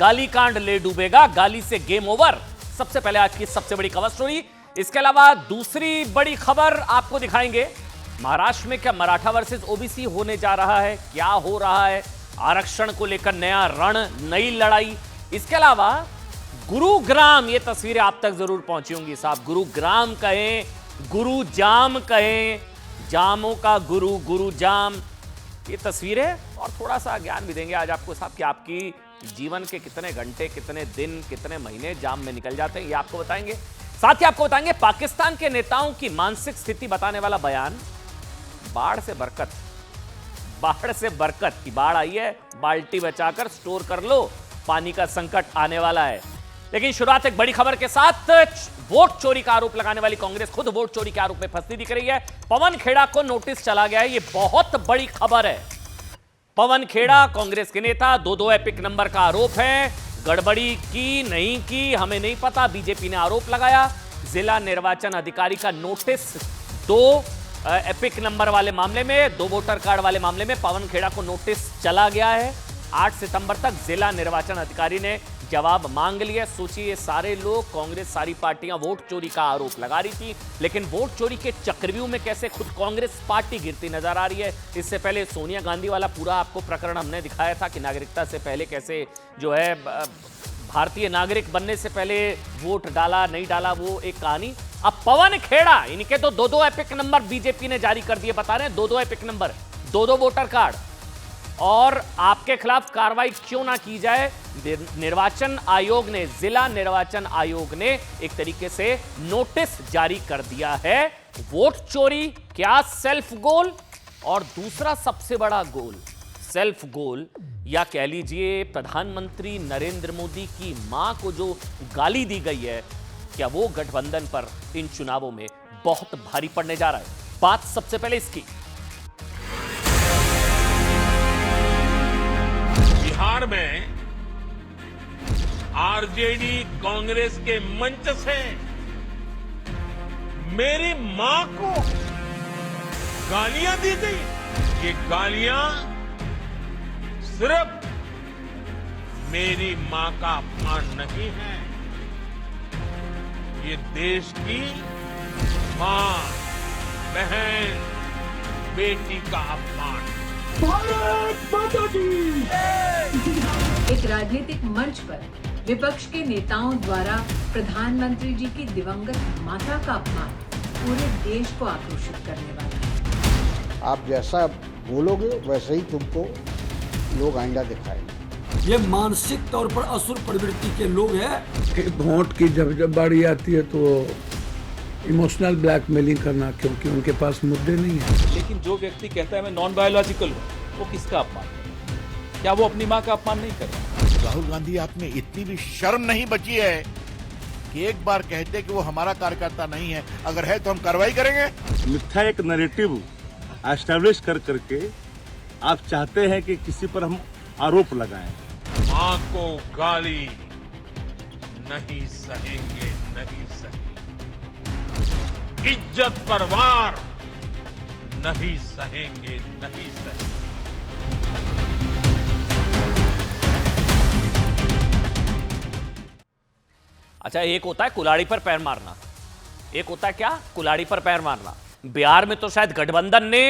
गाली कांड ले डूबेगा, गाली से गेम ओवर। सबसे पहले आज की सबसे बड़ी कवर स्टोरी। इसके अलावा दूसरी बड़ी खबर आपको दिखाएंगे। महाराष्ट्र में क्या मराठा वर्सेस ओबीसी होने जा रहा है, क्या हो रहा है, आरक्षण को लेकर नया रण, नई लड़ाई। इसके अलावा गुरुग्राम, ये तस्वीरें आप तक जरूर पहुंची होंगी साहब। गुरुग्राम कहें, गुरु जाम कहें, जामों का गुरु, गुरु जाम, ये तस्वीरें। और थोड़ा सा ज्ञान भी देंगे आज आपको साहब कि आपकी जीवन के कितने घंटे, कितने दिन, कितने महीने जाम में निकल जाते हैं, ये आपको बताएंगे। साथ ही आपको बताएंगे पाकिस्तान के नेताओं की मानसिक स्थिति बताने वाला बयान। बाढ़ से बरकत, बाढ़ से बरकत की बाढ़ आई है, बाल्टी बचाकर स्टोर कर लो, पानी का संकट आने वाला है। लेकिन शुरुआत एक बड़ी खबर के साथ। वोट चोरी का आरोप लगाने वाली कांग्रेस खुद वोट चोरी के आरोप में फंसती दिख रही है। पवन खेड़ा को नोटिस चला गया है, यह बहुत बड़ी खबर है। पवन खेड़ा कांग्रेस के नेता, दो एपिक नंबर का आरोप है। गड़बड़ी की नहीं की हमें नहीं पता, बीजेपी ने आरोप लगाया। जिला निर्वाचन अधिकारी का नोटिस 2 एपिक नंबर वाले मामले में, 2 वोटर कार्ड वाले मामले में पवन खेड़ा को नोटिस चला गया है। 8 सितंबर तक जिला निर्वाचन अधिकारी ने जवाब मांग लिया। सोचिए, ये सारे लोग, कांग्रेस सारी पार्टियां वोट चोरी का आरोप लगा रही थी, लेकिन वोट चोरी के चक्रव्यूह में कैसे खुद कांग्रेस पार्टी गिरती नजर आ रही है। इससे पहले सोनिया गांधी वाला पूरा आपको प्रकरण हमने दिखाया था कि नागरिकता से पहले कैसे जो है भारतीय नागरिक बनने से पहले वोट डाला नहीं डाला, वो एक कहानी। अब पवन खेड़ा, इनके तो 2 एपिक नंबर बीजेपी ने जारी कर दिए, बता रहे हैं 2 एपिक नंबर, 2 वोटर कार्ड। और आपके खिलाफ कार्रवाई क्यों ना की जाए। निर्वाचन आयोग ने, जिला निर्वाचन आयोग ने एक तरीके से नोटिस जारी कर दिया है। वोट चोरी क्या सेल्फ गोल, और दूसरा सबसे बड़ा गोल, सेल्फ गोल, या कह लीजिए प्रधानमंत्री नरेंद्र मोदी की मां को जो गाली दी गई है, क्या वो गठबंधन पर इन चुनावों में बहुत भारी पड़ने जा रहा है। बात सबसे पहले इसकी। बिहार में आरजेडी कांग्रेस के मंच से मेरी मां को गालियां दी गई। ये गालियां सिर्फ मेरी मां का अपमान नहीं है, ये देश की मां, बहन, बेटी का अपमान। भारत माता की। एक राजनीतिक मंच पर विपक्ष के नेताओं द्वारा प्रधानमंत्री जी की दिवंगत माता का अपमान पूरे देश को आक्रोशित करने वाला है। आप जैसा बोलोगे वैसे ही तुमको लोग आईना दिखाएंगे। ये मानसिक तौर पर असुर प्रवृत्ति के लोग हैं। वोट की जब बारी आती है तो इमोशनल ब्लैकमेलिंग करना, क्योंकि उनके पास मुद्दे नहीं है। लेकिन जो व्यक्ति कहता है मैं नॉन बायोलॉजिकल हूँ, वो किसका अपमान है? क्या वो अपनी माँ का अपमान नहीं कर रहा? राहुल गांधी, आप में इतनी भी शर्म नहीं बची है कि एक बार कहते कि वो हमारा कार्यकर्ता नहीं है, अगर है तो हम कार्रवाई करेंगे। मिथ्या एक नैरेटिव एस्टैब्लिश कर करके आप चाहते हैं कि किसी पर हम आरोप लगाएं। मां को गाली नहीं सहेंगे, नहीं सहेंगे। इज्जत पर वार नहीं सहेंगे, नहीं सहेंगे। अच्छा, एक होता है कुल्हाड़ी पर पैर मारना, एक होता है क्या, कुल्हाड़ी पर पैर मारना। बिहार में तो शायद गठबंधन ने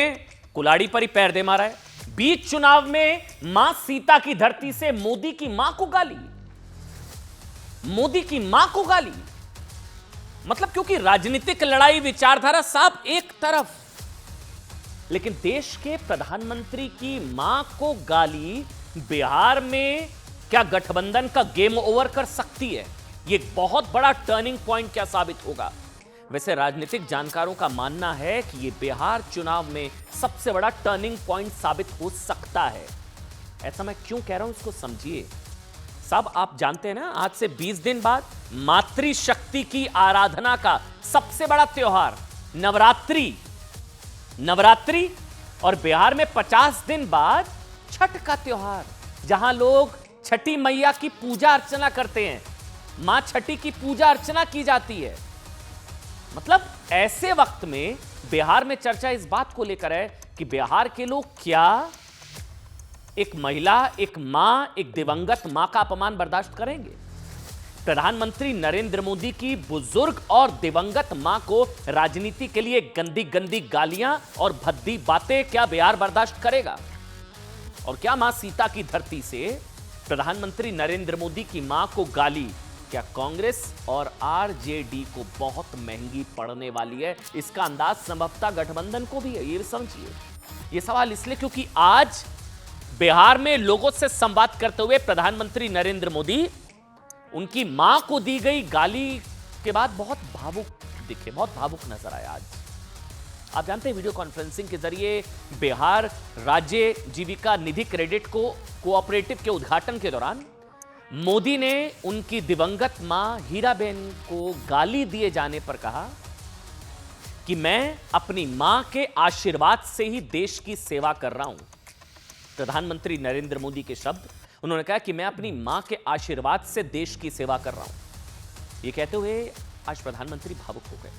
कुल्हाड़ी पर ही पैर दे मारा है। बीच चुनाव में मां सीता की धरती से मोदी की मां को गाली, मोदी की मां को गाली। मतलब क्योंकि राजनीतिक लड़ाई, विचारधारा साहब एक तरफ, लेकिन देश के प्रधानमंत्री की मां को गाली बिहार में क्या गठबंधन का गेम ओवर कर सकती है? यह बहुत बड़ा टर्निंग पॉइंट क्या साबित होगा? वैसे राजनीतिक जानकारों का मानना है कि यह बिहार चुनाव में सबसे बड़ा टर्निंग पॉइंट साबित हो सकता है। ऐसा मैं क्यों कह रहा हूं, इसको समझिए। सब आप जानते हैं ना, आज से 20 दिन बाद मातृशक्ति की आराधना का सबसे बड़ा त्योहार नवरात्रि, नवरात्रि, और बिहार में 50 दिन बाद छठ का त्योहार, जहां लोग छठी मैया की पूजा अर्चना करते हैं, मां छठी की पूजा अर्चना की जाती है। मतलब ऐसे वक्त में बिहार में चर्चा इस बात को लेकर है कि बिहार के लोग क्या एक महिला, एक मां, एक दिवंगत मां का अपमान बर्दाश्त करेंगे? प्रधानमंत्री नरेंद्र मोदी की बुजुर्ग और दिवंगत मां को राजनीति के लिए गंदी गंदी गालियां और भद्दी बातें क्या बिहार बर्दाश्त करेगा? और क्या मां सीता की धरती से प्रधानमंत्री नरेंद्र मोदी की मां को गाली क्या कांग्रेस और आरजेडी को बहुत महंगी पड़ने वाली है? इसका अंदाज संभवतः गठबंधन को भी है, ये समझिए। ये सवाल इसलिए क्योंकि आज बिहार में लोगों से संवाद करते हुए प्रधानमंत्री नरेंद्र मोदी उनकी मां को दी गई गाली के बाद बहुत भावुक दिखे, बहुत भावुक नजर आया। आज आप जानते हैं वीडियो कॉन्फ्रेंसिंग के जरिए बिहार राज्य जीविका निधि क्रेडिट कोऑपरेटिव के उद्घाटन के दौरान मोदी ने उनकी दिवंगत मां हीराबेन को गाली दिए जाने पर कहा कि मैं अपनी मां के आशीर्वाद से ही देश की सेवा कर रहा हूं। प्रधानमंत्री नरेंद्र मोदी के शब्द, उन्होंने कहा कि मैं अपनी मां के आशीर्वाद से देश की सेवा कर रहा हूं। ये कहते हुए आज प्रधानमंत्री भावुक हो गए।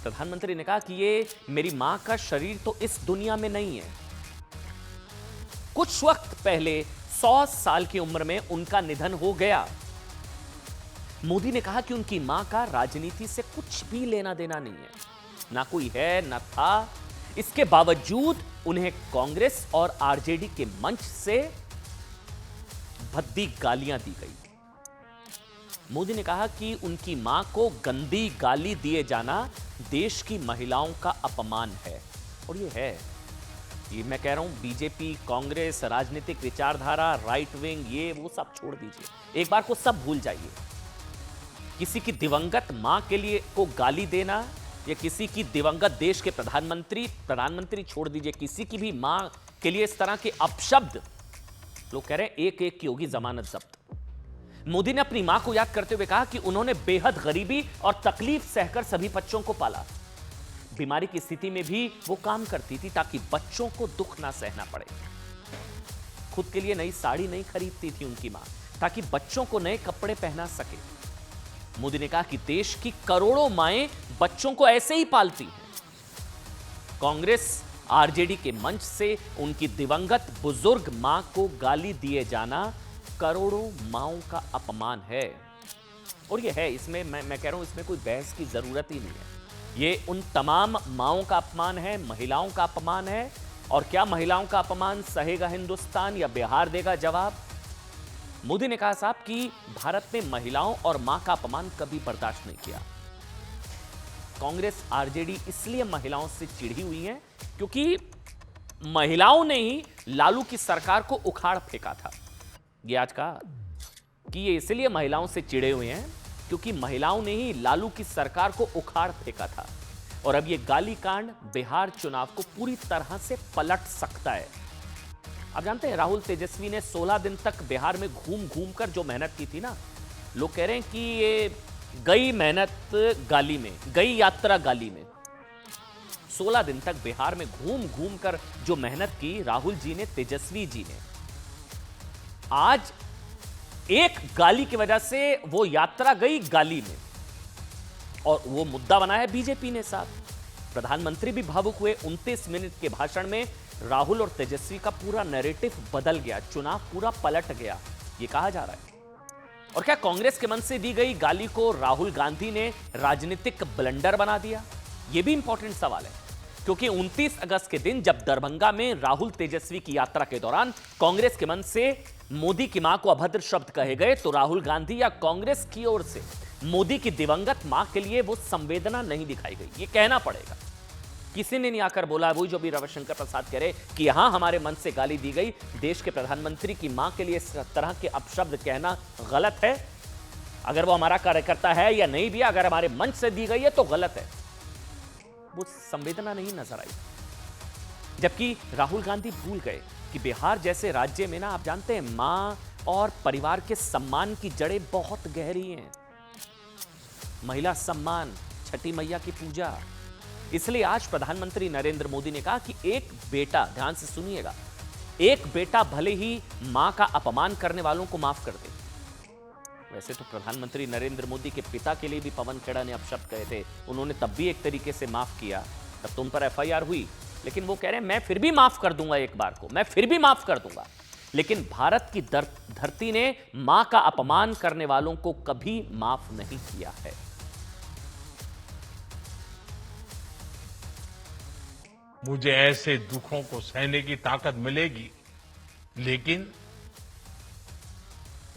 प्रधानमंत्री ने कहा कि ये मेरी मां का शरीर तो इस दुनिया में नहीं है। कुछ वक्त पहले 100 साल की उम्र में उनका निधन हो गया। मोदी ने कहा कि उनकी मां का राजनीति से कुछ भी लेना देना नहीं है, ना कोई है ना था। इसके बावजूद उन्हें कांग्रेस और आरजेडी के मंच से भद्दी गालियां दी गई। मोदी ने कहा कि उनकी मां को गंदी गाली दिए जाना देश की महिलाओं का अपमान है। और ये है, ये मैं कह रहा हूं, बीजेपी, कांग्रेस, राजनीतिक विचारधारा, राइट विंग, ये वो सब छोड़ दीजिए, एक बार को सब भूल जाइए। किसी की दिवंगत मां के लिए को गाली देना या किसी की दिवंगत देश के प्रधानमंत्री छोड़ दीजिए, किसी की भी मां के लिए इस तरह के अपशब्द, लोग कह रहे हैं एक एक की होगी जमानत जब्त। मोदी ने अपनी मां को याद करते हुए कहा कि उन्होंने बेहद गरीबी और तकलीफ सहकर सभी बच्चों को पाला। बीमारी की स्थिति में भी वो काम करती थी ताकि बच्चों को दुख ना सहना पड़े। खुद के लिए नई साड़ी नहीं खरीदती थी उनकी मां ताकि बच्चों को नए कपड़े पहना सके। मोदी ने कहा कि देश की करोड़ों माएं बच्चों को ऐसे ही पालती हैं। कांग्रेस आरजेडी के मंच से उनकी दिवंगत बुजुर्ग मां को गाली दिए जाना करोड़ों माओं का अपमान है। और ये है, इसमें मैं कह रहा हूं, इसमें कोई बहस की जरूरत ही नहीं है। ये उन तमाम माओं का अपमान है, महिलाओं का अपमान है। और क्या महिलाओं का अपमान सहेगा हिंदुस्तान या बिहार देगा जवाब? मोदी ने कहा साहब कि भारत में महिलाओं और मां का अपमान कभी बर्दाश्त नहीं किया। कांग्रेस आरजेडी इसलिए महिलाओं से चिढ़ी हुई है क्योंकि महिलाओं ने ही लालू की सरकार को उखाड़ फेंका था। ये आज कहा कि ये इसलिए महिलाओं से चिढ़े हुए हैं क्योंकि महिलाओं ने ही लालू की सरकार को उखाड़ फेंका था। और अब ये गाली कांड बिहार चुनाव को पूरी तरह से पलट सकता है। आप जानते हैं राहुल तेजस्वी ने 16 दिन तक बिहार में घूम घूम कर जो मेहनत की थी ना, लोग कह रहे हैं कि ये गई मेहनत गाली में, गई यात्रा गाली में। 16 दिन तक बिहार में घूम घूम कर जो मेहनत की राहुल जी ने, तेजस्वी जी ने, आज एक गाली की वजह से वो यात्रा गई गाली में। और वो मुद्दा बना है बीजेपी ने साथ। प्रधानमंत्री भी भावुक हुए। 29 मिनट के भाषण में राहुल और तेजस्वी का पूरा नैरेटिव बदल गया, चुनाव पूरा पलट गया, ये कहा जा रहा है। और क्या कांग्रेस के मन से दी गई गाली को राहुल गांधी ने राजनीतिक ब्लंडर बना दिया? यह भी इंपॉर्टेंट सवाल है क्योंकि 29 अगस्त के दिन जब दरभंगा में राहुल तेजस्वी की यात्रा के दौरान कांग्रेस के मन से मोदी की मां को अभद्र शब्द कहे गए तो राहुल गांधी या कांग्रेस की ओर से मोदी की दिवंगत मां के लिए वो संवेदना नहीं दिखाई गई। ये कहना पड़ेगा, किसी ने नहीं आकर बोला, वही जो भी रविशंकर प्रसाद कह रहे कि यहां हमारे मन से गाली दी गई, देश के प्रधानमंत्री की मां के लिए इस तरह के अपशब्द कहना गलत है। अगर वो हमारा कार्यकर्ता है या नहीं भी, अगर हमारे मंच से दी गई है तो गलत है। वो संवेदना नहीं नजर आई। जबकि राहुल गांधी भूल गए कि बिहार जैसे राज्य में ना, आप जानते हैं, मां और परिवार के सम्मान की जड़ें बहुत गहरी हैं। महिला सम्मान, छठी मैया की पूजा। इसलिए आज प्रधानमंत्री नरेंद्र मोदी ने कहा कि एक बेटा, ध्यान से सुनिएगा, एक बेटा भले ही मां का अपमान करने वालों को माफ कर दे। वैसे तो प्रधानमंत्री नरेंद्र मोदी के पिता के लिए भी पवन खेड़ा ने अपशब्द कहे थे, उन्होंने तब भी एक तरीके से माफ किया, तब तो उन पर एफआईआर हुई। लेकिन वो कह रहे हैं मैं फिर भी माफ कर दूंगा, एक बार को मैं फिर भी माफ कर दूंगा। लेकिन भारत की धरती ने मां का अपमान करने वालों को कभी माफ नहीं किया है। मुझे ऐसे दुखों को सहने की ताकत मिलेगी, लेकिन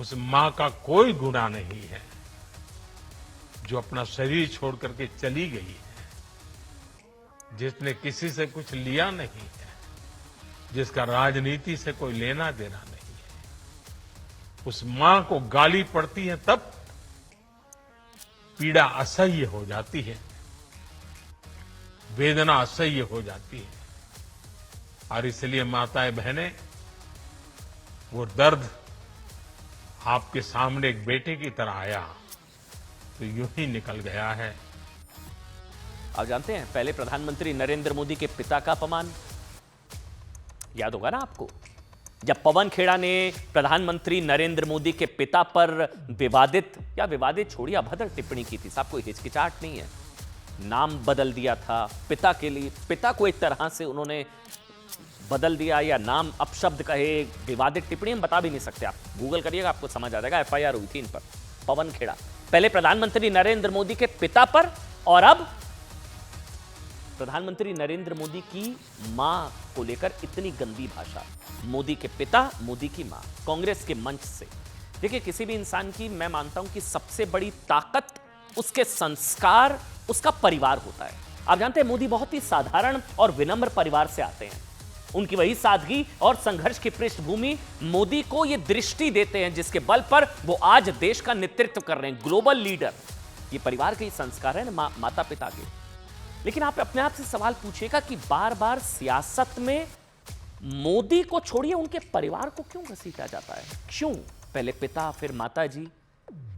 उस मां का कोई गुनाह नहीं है जो अपना शरीर छोड़ करके चली गई है, जिसने किसी से कुछ लिया नहीं है, जिसका राजनीति से कोई लेना देना नहीं है। उस मां को गाली पड़ती है तब पीड़ा असह्य हो जाती है, वेदना असह्य हो जाती है। और इसलिए माताएं बहनें, वो दर्द आपके सामने एक बेटे की तरह आया तो यूं ही निकल गया है। आप जानते हैं पहले प्रधानमंत्री नरेंद्र मोदी के पिता का अपमान याद होगा ना आपको, जब पवन खेड़ा ने प्रधानमंत्री नरेंद्र मोदी के पिता पर विवादित छोड़िए अभद्र टिप्पणी की थी। साहब कोई हिचकिचाहट नहीं है, नाम बदल दिया था पिता के लिए, पिता को एक तरह से उन्होंने बदल दिया या नाम अपशब्द कहे, विवादित टिप्पणी हम बता भी नहीं सकते। आप गूगल करिएगा आपको समझ आ जाएगा। एफआईआर हुई थी इन पर, पवन खेड़ा पहले प्रधानमंत्री नरेंद्र मोदी के पिता पर और अब प्रधानमंत्री नरेंद्र मोदी की मां को लेकर इतनी गंदी भाषा, मोदी के पिता मोदी की मां, कांग्रेस के मंच से। देखिए किसी भी इंसान की मैं मानता हूं कि सबसे बड़ी ताकत उसके संस्कार, उसका परिवार होता है। आप जानते हैं मोदी बहुत ही साधारण और विनम्र परिवार से आते हैं। उनकी वही सादगी और संघर्ष की पृष्ठभूमि मोदी को यह दृष्टि देते हैं जिसके बल पर वो आज देश का नेतृत्व कर रहे हैं, ग्लोबल लीडर। ये परिवार के ही संस्कार है ना, माता पिता के। लेकिन आप अपने आप से सवाल पूछिएगा कि बार बार सियासत में मोदी को छोड़िए उनके परिवार को क्यों घसीटा जाता है? क्यों पहले पिता फिर माता जी?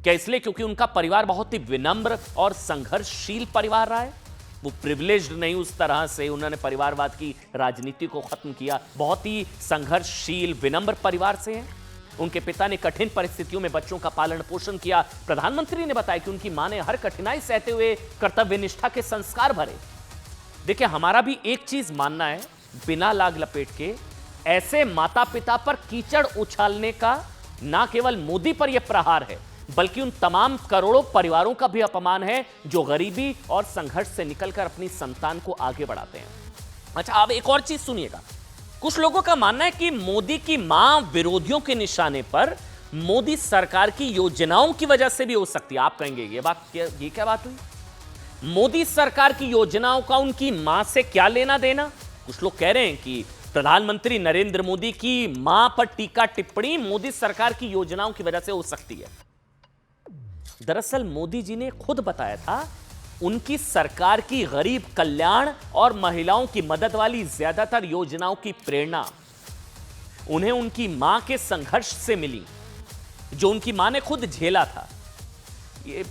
क्या इसलिए क्योंकि उनका परिवार बहुत ही विनम्र और संघर्षशील परिवार रहा है? वो प्रिविलेज्ड नहीं उस तरह से उन्होंने परिवारवाद की राजनीति को खत्म किया, बहुत ही संघर्षशील विनम्र परिवार से हैं। उनके पिता ने कठिन परिस्थितियों में बच्चों का पालन पोषण किया। प्रधानमंत्री ने बताया कि उनकी मां ने हर कठिनाई सहते हुए कर्तव्य निष्ठा के संस्कार भरे। देखिए हमारा भी एक चीज मानना है, बिना लाग लपेट के ऐसे माता पिता पर कीचड़ उछालने का ना केवल मोदी पर यह प्रहार है, बल्कि उन तमाम करोड़ों परिवारों का भी अपमान है जो गरीबी और संघर्ष से निकलकर अपनी संतान को आगे बढ़ाते हैं। अच्छा, अब एक और चीज सुनिएगा। कुछ लोगों का मानना है कि मोदी की मां विरोधियों के निशाने पर मोदी सरकार की योजनाओं की वजह से भी हो सकती है। आप कहेंगे ये क्या बात हुई? मोदी सरकार की योजनाओं का उनकी मां से क्या लेना देना? कुछ लोग कह रहे हैं कि प्रधानमंत्री नरेंद्र मोदी की मां पर टीका टिप्पणी मोदी सरकार की योजनाओं की वजह से हो सकती है। दरअसल मोदी जी ने खुद बताया था उनकी सरकार की गरीब कल्याण और महिलाओं की मदद वाली ज्यादातर योजनाओं की प्रेरणा उन्हें उनकी मां के संघर्ष से मिली, जो उनकी मां ने खुद झेला था। ये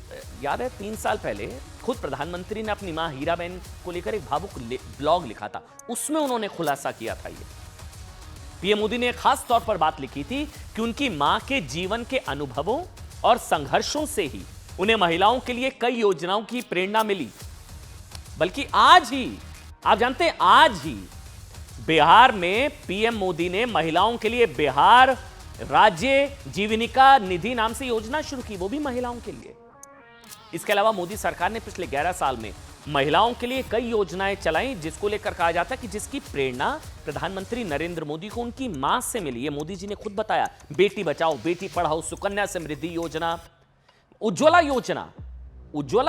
याद है 3 साल पहले खुद प्रधानमंत्री ने अपनी मां हीराबेन को लेकर एक भावुक ब्लॉग लिखा था, उसमें उन्होंने खुलासा किया था। ये पीएम मोदी ने खास तौर पर बात लिखी थी कि उनकी मां के जीवन के अनुभवों और संघर्षों से ही उन्हें महिलाओं के लिए कई योजनाओं की प्रेरणा मिली। बल्कि आज ही आप जानते हैं, आज ही बिहार में पीएम मोदी ने महिलाओं के लिए बिहार राज्य जीवनिका निधि नाम से योजना शुरू की, वो भी महिलाओं के लिए। इसके अलावा मोदी सरकार ने पिछले 11 साल में महिलाओं के लिए कई योजनाएं चलाई, जिसको लेकर कहा जाता है कि जिसकी प्रेरणा प्रधानमंत्री नरेंद्र मोदी को उनकी मां से मिली। ये मोदी जी ने खुद बताया। बेटी बचाओ बेटी पढ़ाओ, सुकन्या समृद्धि योजना, उज्ज्वला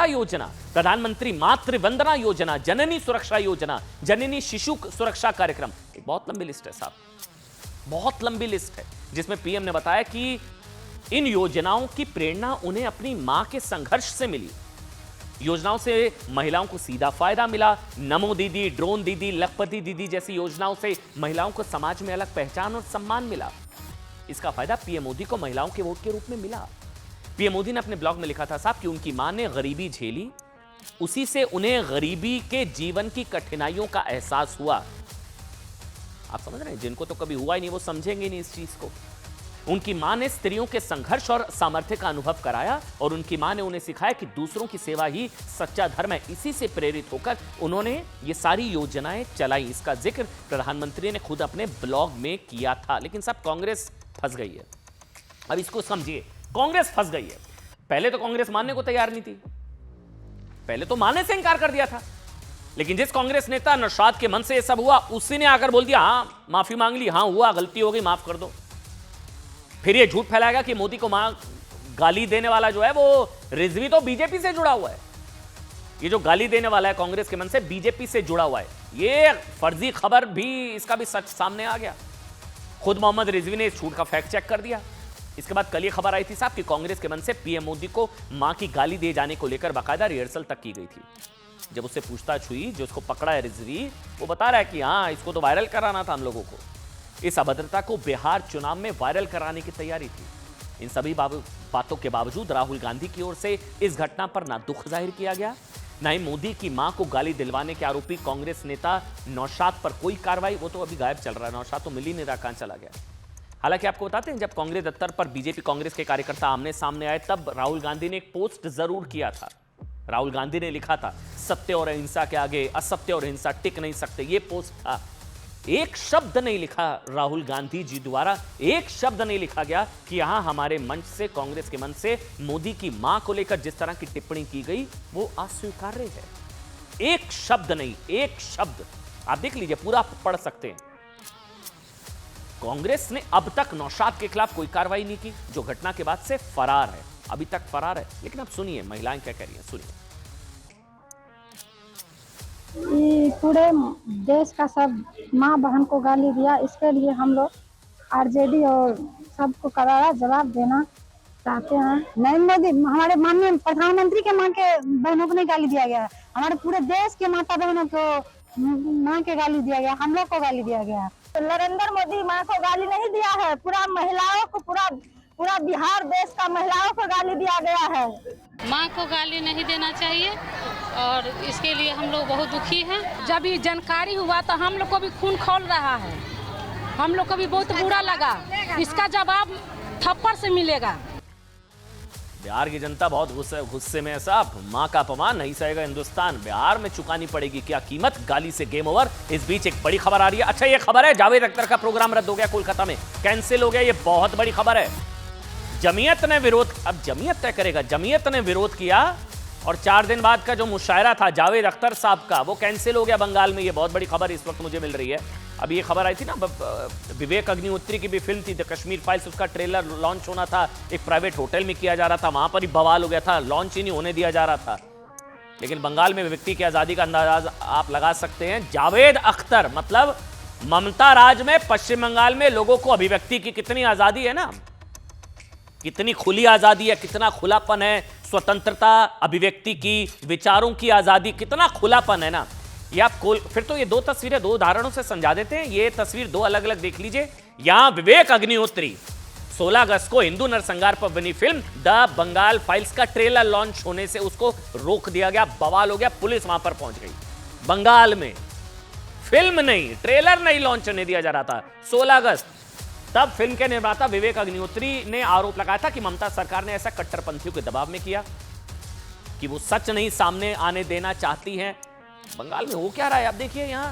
योजना, प्रधानमंत्री मातृ वंदना योजना, जननी सुरक्षा योजना, जननी शिशु सुरक्षा कार्यक्रम। एक बहुत लंबी लिस्ट है साहब, बहुत लंबी लिस्ट है, जिसमें पीएम ने बताया कि इन योजनाओं की प्रेरणा उन्हें अपनी मां के संघर्ष से मिली। योजनाओं से महिलाओं को सीधा फायदा मिला। नमो दीदी, ड्रोन दीदी, लखपति दीदी जैसी योजनाओं से महिलाओं को समाज में अलग पहचान और सम्मान मिला। इसका फायदा पीएम मोदी को महिलाओं के वोट के रूप में मिला। पीएम मोदी ने अपने ब्लॉग में लिखा था साहब कि उनकी मां ने गरीबी झेली, उसी से उन्हें गरीबी के जीवन की कठिनाइयों का एहसास हुआ। आप समझ रहे हैं, जिनको तो कभी हुआ ही नहीं वो समझेंगे नहीं इस चीज को। उनकी मां ने स्त्रियों के संघर्ष और सामर्थ्य का अनुभव कराया और उनकी मां ने उन्हें सिखाया कि दूसरों की सेवा ही सच्चा धर्म है। इसी से प्रेरित होकर उन्होंने ये सारी योजनाएं चलाई। इसका जिक्र प्रधानमंत्री ने खुद अपने ब्लॉग में किया था। लेकिन सब कांग्रेस फंस गई है। अब इसको समझिए, कांग्रेस फंस गई है। पहले तो कांग्रेस मानने को तैयार नहीं थी, पहले तो मानने से इंकार कर दिया था। लेकिन जिस कांग्रेस नेता नौशाद के मन से यह सब हुआ, उसी ने आकर बोल दिया हां माफी मांग ली, हां हुआ, गलती हो गई, माफ कर दो। फिर यह झूठ फैलाएगा कि मोदी को गाली देने वाला जो है वो रिजवी तो बीजेपी से जुड़ा हुआ है। ये जो गाली देने वाला है कांग्रेस के मन से बीजेपी से जुड़ा हुआ है। ये फर्जी खबर भी, इसका भी सच सामने आ गया। खुद मोहम्मद रिजवी ने इस झूठ का फैक्ट चेक कर दिया। इसके बाद कल ये खबर आई थी साहब कि कांग्रेस के मन से पीएम मोदी को मां की गाली दिए जाने को लेकर बाकायदा रिहर्सल तक की गई थी। जब उससे पूछताछ हुई, जो उसको पकड़ा है रिजवी, वो बता रहा है कि हाँ इसको तो वायरल कराना था हम लोगों को। इस अभद्रता को बिहार चुनाव में वायरल कराने की तैयारी थी। इन सभी बातों के बावजूद राहुल गांधी की ओर से इस घटना पर ना दुख जाहिर किया गया, ना ही मोदी की मां को गाली दिलवाने के आरोपी कांग्रेस नेता नौशाद पर कोई कार्रवाई। वो तो अभी गायब चल रहा है, नौशाद तो मिल ही नहीं रहा, कहां चला गया। हालांकि आपको बताते हैं, जब कांग्रेस दफ्तर पर बीजेपी कांग्रेस के कार्यकर्ता आमने सामने आए, तब राहुल गांधी ने एक पोस्ट जरूर किया था। राहुल गांधी ने लिखा था, सत्य और अहिंसा के आगे असत्य और हिंसा टिक नहीं सकते। ये पोस्ट था। एक शब्द नहीं लिखा राहुल गांधी जी द्वारा, एक शब्द नहीं लिखा गया कि यहां हमारे मंच से, कांग्रेस के मंच से मोदी की मां को लेकर जिस तरह की टिप्पणी की गई वो अस्वीकार्य है। एक शब्द नहीं, एक शब्द। आप देख लीजिए, पूरा पढ़ सकते हैं। कांग्रेस ने अब तक नौशाद के खिलाफ कोई कार्रवाई नहीं की, जो घटना के बाद से फरार है, अभी तक फरार है। लेकिन अब सुनिए महिलाएं क्या कह रही हैं, सुनिए। पूरे देश का सब माँ बहन को गाली दिया, इसके लिए हम लोग आरजेडी और सबको करारा जवाब देना चाहते हैं। नरेंद्र मोदी, हमारे माननीय प्रधानमंत्री के माँ के बहनों को नहीं गाली दिया गया, हमारे पूरे देश के माता बहनों को माँ के गाली दिया गया, हम लोग को गाली दिया गया। नरेंद्र मोदी माँ को गाली नहीं दिया है, पूरा महिलाओं को, पूरा बिहार देश का महिलाओं को गाली दिया गया है। माँ को गाली नहीं देना चाहिए और इसके लिए हम लोग बहुत दुखी हैं। जब ये जानकारी हुआ तो हम लोग को भी खून खौल रहा है, हम लोग को भी बहुत बुरा लगा। इसका जवाब थप्पड़ से मिलेगा। बिहार की जनता बहुत गुस्से में है साहब। मां का अपमान नहीं सहेगा हिंदुस्तान, बिहार में चुकानी पड़ेगी क्या कीमत। गाली से गेम ओवर। इस बीच एक बड़ी खबर आ रही है। अच्छा ये खबर है, जावेद अख्तर का प्रोग्राम रद्द हो गया, कोलकाता में कैंसिल हो गया। ये बहुत बड़ी खबर है। जमीयत ने विरोध, अब जमीयत तय करेगा, जमीयत ने विरोध किया और 4 दिन बाद का जो मुशायरा था जावेद अख्तर साहब का, वो कैंसिल हो गया बंगाल में। ये बहुत बड़ी खबर इस वक्त मुझे मिल रही है। अभी ये खबर आई थी ना, विवेक अग्निहोत्री की भी फिल्म थी द कश्मीर फाइल्स, उसका ट्रेलर लॉन्च होना था, एक प्राइवेट होटल में किया जा रहा था, वहां पर ही बवाल हो गया था, लॉन्च ही नहीं होने दिया जा रहा था। लेकिन बंगाल में व्यक्ति की आजादी का अंदाजा आप लगा सकते हैं। जावेद अख्तर मतलब ममता राज में पश्चिम बंगाल में लोगों को अभिव्यक्ति की कितनी आजादी है ना, कितनी खुली आजादी है, कितना खुलापन है, स्वतंत्रता अभिव्यक्ति की, विचारों की आजादी, कितना खुलापन है ना। ये आप फिर तो ये 2 तस्वीरें 2 उदाहरणों से समझा देते हैं। ये तस्वीर 2 अलग अलग देख लीजिए। यहां विवेक अग्निहोत्री 16 अगस्त को हिंदू नरसंहार पर बनी फिल्म द बंगाल फाइल्स का ट्रेलर लॉन्च होने से उसको रोक दिया गया, बवाल हो गया, पुलिस वहां पर पहुंच गई। बंगाल में फिल्म नहीं, ट्रेलर नहीं लॉन्च होने दिया जा रहा था 16 अगस्त। तब फिल्म के निर्माता विवेक अग्निहोत्री ने आरोप लगाया था कि ममता सरकार ने ऐसा कट्टरपंथियों के दबाव में किया, कि वो सच नहीं सामने आने देना चाहती हैं। बंगाल में हो क्या रहा है आप देखिए यहां।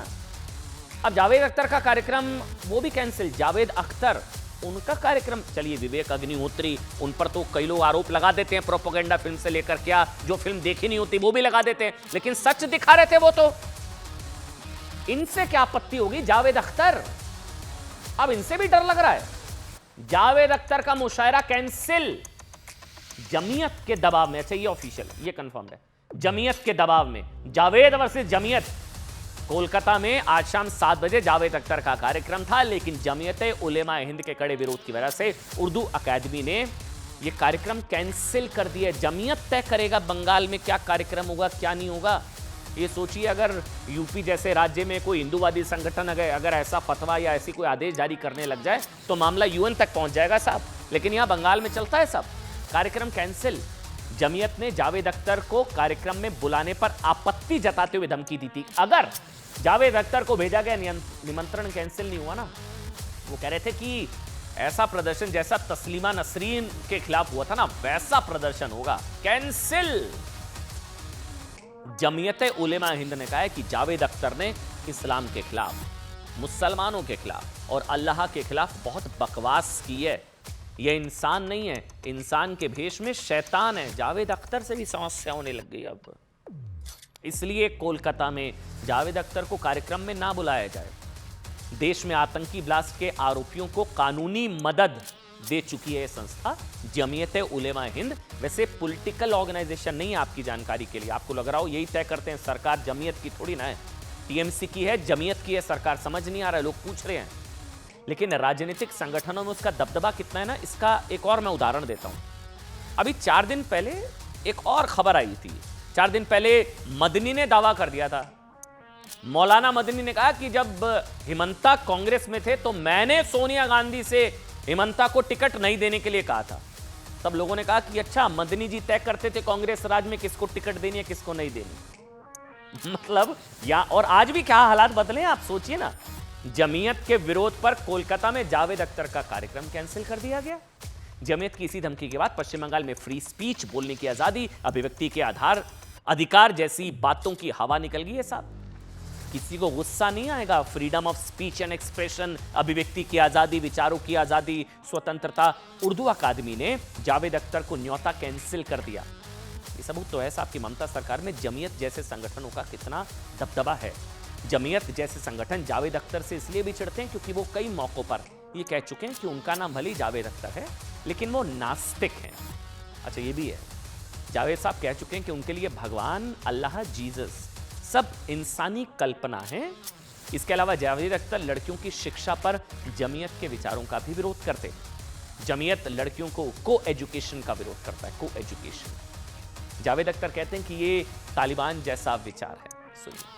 अब जावेद अख्तर का कार्यक्रम वो भी कैंसिल। जावेद अख्तर उनका कार्यक्रम, चलिए विवेक अग्निहोत्री, उन पर तो कई लोग आरोप लगा देते हैं प्रोपेगेंडा फिल्म से लेकर, क्या जो फिल्म देखी नहीं होती वो भी लगा देते हैं, लेकिन सच दिखा रहे थे वो तो। इनसे क्या आपत्ति होगी? जावेद अख्तर, अब इनसे भी डर लग रहा है। जावेद अख्तर का मुशायरा कैंसिल जमीयत के दबाव में। अच्छा ये ऑफिशियल, ये कंफर्म है, जमीयत के दबाव में। जावेद वर्सेस जमीयत। कोलकाता में आज शाम 7 बजे जावेद अख्तर का कार्यक्रम था, लेकिन जमीयत उलेमा हिंद के कड़े विरोध की वजह से उर्दू अकादमी ने यह कार्यक्रम कैंसिल कर दिया। जमीयत तय करेगा बंगाल में क्या कार्यक्रम होगा, क्या नहीं होगा। ये सोचिए, अगर यूपी जैसे राज्य में कोई हिंदूवादी संगठन अगर ऐसा फतवा या ऐसी कोई आदेश जारी करने लग जाए तो मामला यूएन तक पहुंच जाएगा साहब। लेकिन यहां बंगाल में चलता है सब। कार्यक्रम कैंसिल। जमीयत ने जावेद अख्तर को कार्यक्रम में बुलाने पर आपत्ति जताते हुए धमकी दी थी। अगर जावेद अख्तर को भेजा गया निमंत्रण कैंसिल नहीं हुआ ना, वो कह रहे थे कि ऐसा प्रदर्शन जैसा तस्लीमा नसरीन के खिलाफ हुआ था ना, वैसा प्रदर्शन होगा। कैंसिल। जमीयत उलेमा हिंद ने कहा है कि जावेद अख्तर ने इस्लाम के खिलाफ, मुसलमानों के खिलाफ और अल्लाह के खिलाफ बहुत बकवास की है। यह इंसान नहीं है, इंसान के भेष में शैतान है। जावेद अख्तर से भी समस्या होने लग गई अब, इसलिए कोलकाता में जावेद अख्तर को कार्यक्रम में ना बुलाया जाए। देश में आतंकी ब्लास्ट के आरोपियों को कानूनी मदद दे चुकी है यह संस्था जमीयत उलेमा हिंद। वैसे पॉलिटिकल ऑर्गेनाइजेशन नहीं है, आपकी जानकारी के लिए। आपको लग रहा हो यही तय करते हैं, सरकार जमीयत की थोड़ी ना है, टीएमसी की है, जमीयत की है सरकार। समझ नहीं आ रहा है, लोग पूछ रहे हैं। लेकिन राजनीतिक संगठनों में उसका दबदबा कितना है ना, इसका एक और मैं उदाहरण देता हूं। अभी 4 दिन पहले एक और खबर आई थी। 4 दिन पहले मदनी ने दावा कर दिया था, मौलाना मदनी ने कहा कि जब हिमंता कांग्रेस में थे तो मैंने सोनिया गांधी से हिमंता को टिकट नहीं देने के लिए कहा था। तब लोगों ने कहा कि अच्छा, मदनी जी तय करते थे कांग्रेस राज में किसको टिकट देनी है किसको नहीं देनी। मतलब और आज भी क्या हालात बदले हैं आप सोचिए ना। जमीयत के विरोध पर कोलकाता में जावेद अख्तर का कार्यक्रम कैंसिल कर दिया गया। जमीयत की इसी धमकी के बाद पश्चिम बंगाल में फ्री स्पीच, बोलने की आजादी, अभिव्यक्ति के अधिकार जैसी बातों की हवा निकल गई है साहब। किसी को गुस्सा नहीं आएगा। Freedom of speech and expression, अभिव्यक्ति की आजादी, विचारों की आजादी, स्वतंत्रता। उर्दू अकादमी ने जावेद अख्तर को न्योता कैंसिल कर दिया। ये सबूत तो है साहब कि ममता सरकार में जमीयत जैसे संगठनों का कितना दबदबा है। जमीयत जैसे संगठन जावेद अख्तर से इसलिए भी चिढ़ते हैं क्योंकि वो कई मौकों पर ये कह चुके हैं कि उनका नाम भले ही जावेद अख्तर है लेकिन वो नास्तिक हैं। अच्छा, ये भी है, जावेद साहब कह चुके हैं कि उनके लिए भगवान, अल्लाह, जीसस सब इंसानी कल्पना है। इसके अलावा जावेद अख्तर लड़कियों की शिक्षा पर जमीयत के विचारों का भी विरोध करते हैं। जमीयत लड़कियों को को एजुकेशन का विरोध करता है, को एजुकेशन। जावेद अख्तर कहते हैं कि ये तालिबान जैसा विचार है। सुनिए।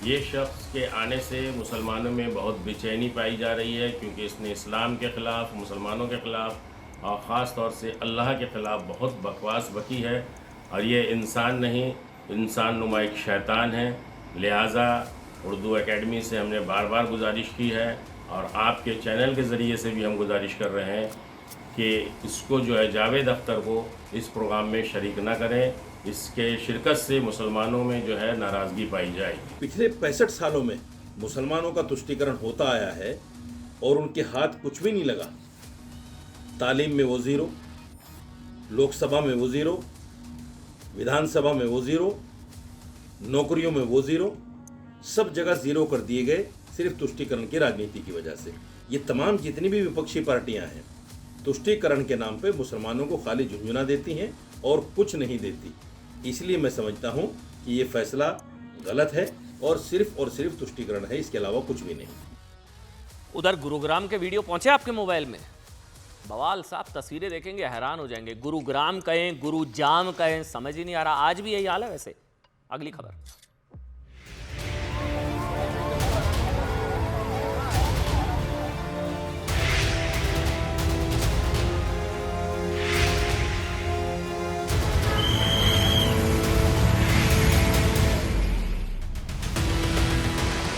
ये शख्स के आने से मुसलमानों में बहुत बेचैनी पाई जा रही है क्योंकि इसने इस्लाम के ख़िलाफ़, मुसलमानों के ख़िलाफ़ और ख़ास तौर से अल्लाह के ख़िलाफ़ बहुत बकवास बकी है। और ये इंसान नहीं, इंसान नुमा एक शैतान है। लिहाजा उर्दू एकेडमी से हमने बार बार गुजारिश की है और आपके चैनल के ज़रिए से भी हम गुजारिश कर रहे हैं कि इसको जो है जावेद अख्तर को इस प्रोग्राम में शरीक ना करें। इसके शिरकत से मुसलमानों में जो है नाराज़गी पाई जाएगी। पिछले 65 सालों में मुसलमानों का तुष्टीकरण होता आया है और उनके हाथ कुछ भी नहीं लगा। तालीम में वो ज़ीरो, लोकसभा में वो ज़ीरो, विधानसभा में वो ज़ीरो, नौकरियों में वो ज़ीरो, सब जगह ज़ीरो कर दिए गए सिर्फ तुष्टीकरण की राजनीति की वजह से। ये तमाम जितनी भी विपक्षी पार्टियां हैं तुष्टीकरण के नाम पे मुसलमानों को खाली झुंझुना देती हैं और कुछ नहीं देती। इसलिए मैं समझता हूं कि ये फैसला गलत है और सिर्फ तुष्टीकरण है, इसके अलावा कुछ भी नहीं। उधर गुरुग्राम के वीडियो पहुंचे आपके मोबाइल में, बवाल साहब। तस्वीरें देखेंगे हैरान हो जाएंगे। गुरुग्राम कहें, गुरुजाम कहें, समझ ही नहीं आ रहा। आज भी यही हाल है। वैसे अगली खबर,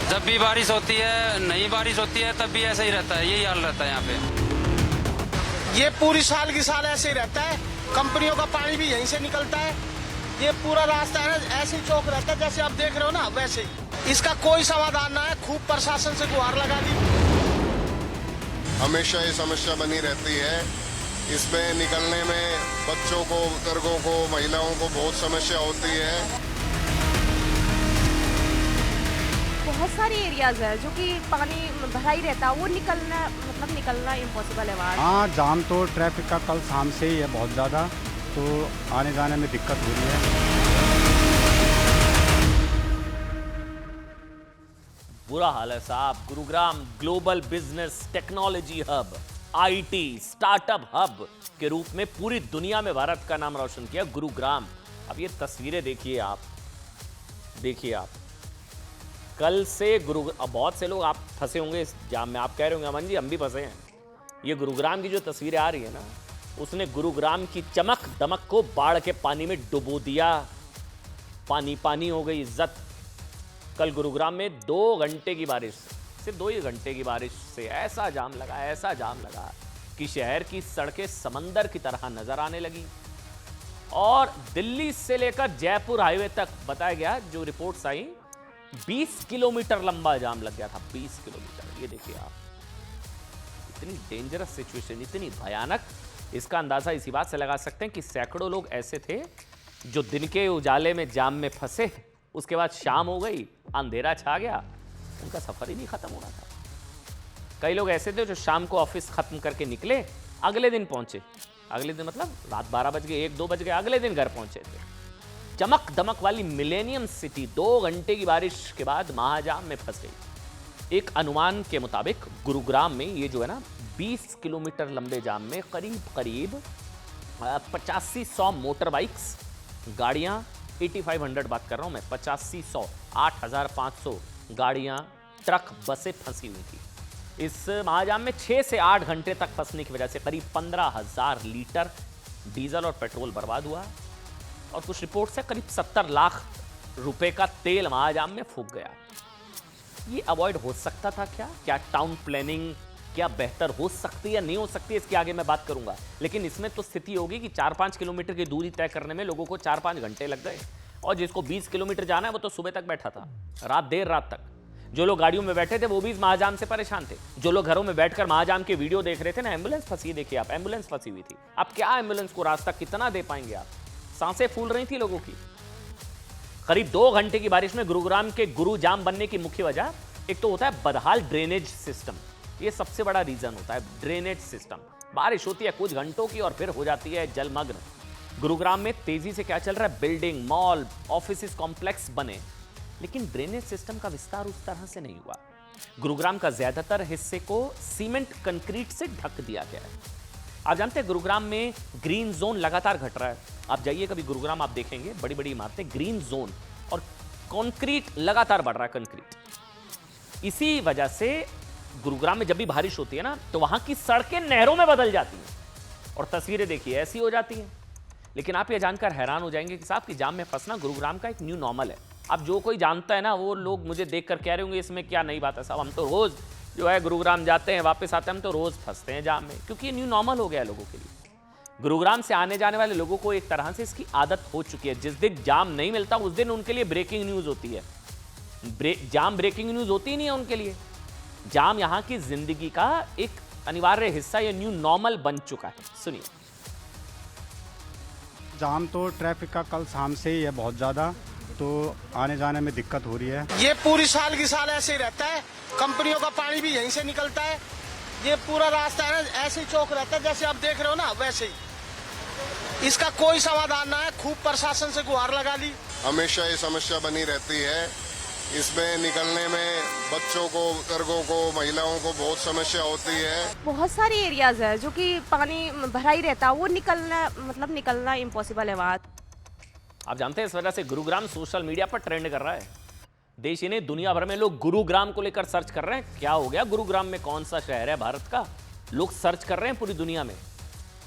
जब भी बारिश होती है, नई बारिश होती है, तब भी ऐसा ही रहता है। यही हाल रहता है यहाँ पे। ये पूरी साल की साल ऐसे ही रहता है। कंपनियों का पानी भी यहीं से निकलता है। ये पूरा रास्ता है ना ऐसे ही चौक रहता है, जैसे आप देख रहे हो ना वैसे ही। इसका कोई समाधान ना है। खूब प्रशासन से गुहार लगा दी। हमेशा ये समस्या बनी रहती है। इसमें निकलने में बच्चों को, बुजुर्गों को, महिलाओं को बहुत समस्या होती है। बहुत सारे एरियाज है जो कि पानी भरा ही रहता है, वो निकलना इम्पॉसिबल है वहाँ। हाँ, जाम तो ट्रैफिक का कल शाम से ही है बहुत ज़्यादा, तो आने जाने में दिक्कत हो रही है। बुरा हाल है साहब। Gurugram global business technology hub, IT startup hub के रूप में पूरी दुनिया में भारत का नाम रोशन किया गुरुग्राम। अब ये तस्वीरें देखिए आप, कल से अब बहुत से लोग आप फंसे होंगे इस जाम में। आप कह रहे होंगे अमन जी हम भी फंसे हैं। ये गुरुग्राम की जो तस्वीरें आ रही है ना, उसने गुरुग्राम की चमक दमक को बाढ़ के पानी में डुबो दिया। पानी हो गई इज्जत। कल गुरुग्राम में 2 घंटे की बारिश सिर्फ 2 ही घंटे की बारिश से ऐसा जाम लगा कि शहर की सड़कें समंदर की तरह नजर आने लगी। और दिल्ली से लेकर जयपुर हाईवे तक बताया गया, जो रिपोर्ट्स आई, 20 किलोमीटर लंबा जाम लग गया था। 20 किलोमीटर, ये देखिए आप, इतनी डेंजरस सिचुएशन, इतनी भयानक। इसका अंदाजा इसी बात से लगा सकते हैं कि सैकड़ों लोग ऐसे थे जो दिन के उजाले में जाम में फंसे, उसके बाद शाम हो गई, अंधेरा छा गया, उनका सफर ही नहीं खत्म हो रहा था। कई लोग ऐसे थे जो शाम को ऑफिस खत्म करके निकले, अगले दिन पहुंचे, अगले दिन मतलब रात 12 बज गए, 1-2 बज गए, अगले दिन घर पहुंचे थे। चमक दमक वाली मिलेनियम सिटी 2 घंटे की बारिश के बाद महाजाम में फंस गई। एक अनुमान के मुताबिक गुरुग्राम में ये जो है ना 20 किलोमीटर लंबे जाम में करीब 8500 मोटर बाइक्स, गाड़ियां, 8500 बात कर रहा हूं मैं, 8500, 8500 गाड़ियां, ट्रक, बसें फंसी हुई थी। इस महाजाम में 6 से 8 घंटे तक फंसने की वजह से करीब 15,000 लीटर डीजल और पेट्रोल बर्बाद हुआ। और कुछ रिपोर्ट से करीब 70 लाख रुपए का तेल महाजाम में फूंक गया। ये अवॉइड हो सकता था क्या? क्या टाउन प्लानिंग क्या बेहतर हो सकती है या नहीं हो सकती, इसके आगे मैं बात करूंगा। लेकिन इसमें तो स्थिति होगी कि 4-5 किलोमीटर की दूरी तय करने में लोगों को 4-5 घंटे लग गए, और जिसको 20 किलोमीटर जाना है वो तो सुबह तक बैठा था, देर रात तक। जो लोग गाड़ियों में बैठे थे वो भी इस महाजाम से परेशान थे। जो लोग घरों में बैठकर महाजाम के वीडियो देख रहे थे ना, एम्बुलेंस फंसी, देखिए आप, एम्बुलेंस फंसी हुई थी। अब क्या एम्बुलेंस को रास्ता कितना दे पाएंगे आप? सांसें फूल रही थी लोगों की। करीब 2 घंटे की बारिश में गुरुग्राम के गुरु जाम बनने की मुख्य वजह एक तो होता है बदहाल ड्रेनेज सिस्टम। ये सबसे बड़ा रीजन होता है, ड्रेनेज सिस्टम। बारिश होती है कुछ घंटों की और फिर हो जाती है जलमग्न। गुरुग्राम में तेजी से क्या चल रहा है, बिल्डिंग, मॉल, ऑफिस कॉम्प्लेक्स बने, लेकिन ड्रेनेज सिस्टम का विस्तार उस तरह से नहीं हुआ। गुरुग्राम का ज्यादातर हिस्से को सीमेंट कंक्रीट से ढक दिया गया है। आप जानते हैं गुरुग्राम में ग्रीन जोन लगातार घट रहा है। आप जाइए कभी गुरुग्राम, आप देखेंगे बड़ी बड़ी इमारतें, ग्रीन जोन, और कंक्रीट लगातार बढ़ रहा है, कंक्रीट। इसी वजह से गुरुग्राम में जब भी बारिश होती है ना, तो वहां की सड़कें नहरों में बदल जाती हैं और तस्वीरें देखिए ऐसी हो जाती हैं। लेकिन आप ये जानकर हैरान हो जाएंगे कि साहब की जाम में फंसना गुरुग्राम का एक न्यू नॉर्मल है। अब जो कोई जानता है ना, वो लोग मुझे देखकर कह रहे होंगे इसमें क्या नई बात है साहब, हम तो रोज जो है गुरुग्राम जाते हैं, वापस आते हैं, हम तो रोज फंसते हैं जाम में, क्योंकि ये न्यू नॉर्मल हो गया है लोगों के लिए। गुरुग्राम से आने जाने वाले लोगों को एक तरह से इसकी आदत हो चुकी है। जिस दिन जाम नहीं मिलता उस दिन उनके लिए ब्रेकिंग न्यूज होती है। जाम ब्रेकिंग न्यूज होती ही नहीं है उनके लिए। जाम यहाँ की जिंदगी का एक अनिवार्य हिस्सा, ये न्यू नॉर्मल बन चुका है। सुनिए। जाम तो ट्रैफिक का कल शाम से ही है बहुत ज़्यादा, तो आने जाने में दिक्कत हो रही है। ये पूरी साल की साल ऐसे ही रहता है, कंपनियों का पानी भी यहीं से निकलता है। ये पूरा रास्ता है ना, ऐसे ही चौक रहता है, जैसे आप देख रहे हो ना वैसे ही। इसका कोई समाधान ना है, खूब प्रशासन से गुहार लगा ली। हमेशा ये समस्या बनी रहती है। इसमें निकलने में बच्चों को, बुजुर्गों को, महिलाओं को बहुत समस्या होती है। बहुत सारे एरियाज है जो कि पानी भरा ही रहता है, वो निकलना इम्पॉसिबल है वहाँ। आप जानते हैं इस वजह से गुरुग्राम सोशल मीडिया पर ट्रेंड कर रहा है। देश ही नहीं, दुनिया भर में लोग गुरुग्राम को लेकर सर्च कर रहे हैं। क्या हो गया गुरुग्राम में, कौन सा शहर है भारत का? लोग सर्च कर रहे हैं पूरी दुनिया में।